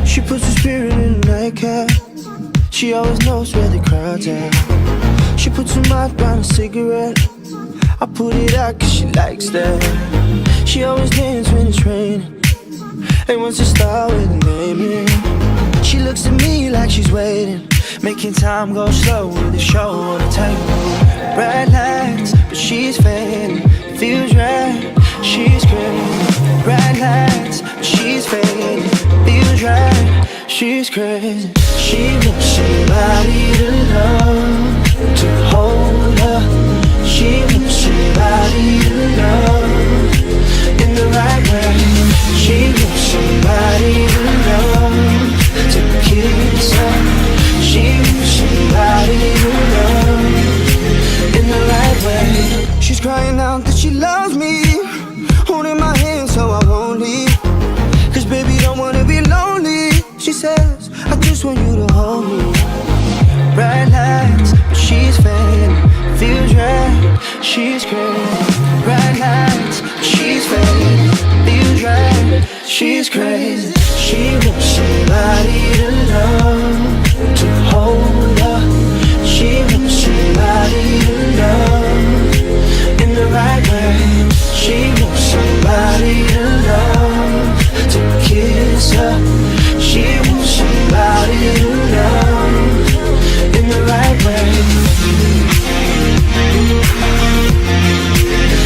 She puts her spirit in a nightcap. She always knows where the crowd's at. She puts her mouth around a cigarette. I put it out cause she likes that. She always dances when it's raining and wants to start with a name in. She looks at me like she's waiting, making time go slow with the show on the table. Bright lights, but she's fading. Feels right, she's crazy. Bright lights, but she's fading. Feels right, she's crazy. She wants somebody to love, to hold her. She wants somebody to love in the right way. She wants somebody to love, to kiss her. She wants somebody to love in the right way. She's crying out that she loves me, holding my hand so I won't leave. Cause baby don't wanna be lonely. She says, I just want you to hold me. Bright lights, but she's fading. Feels right, she's crazy. Bright lights, but she's fading. Feels right, she's crazy. She wants somebody to love, to hold her. She wants somebody to love in the right way. She wants somebody to love, to kiss her. She wants somebody to love in the right way.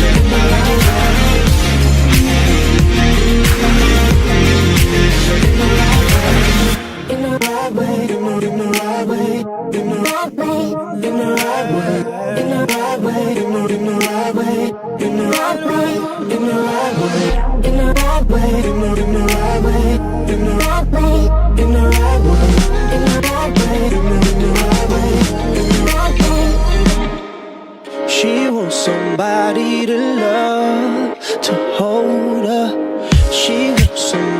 In the right way. In the right way. In the right way. In the right way. In the right way. In the right way. In the right way. In the right way. In the right way. In the right way. In the right way. In the right way. In the right way. In the right way. In the right way. In the right way. She wants somebody to love, to hold her. She wants somebody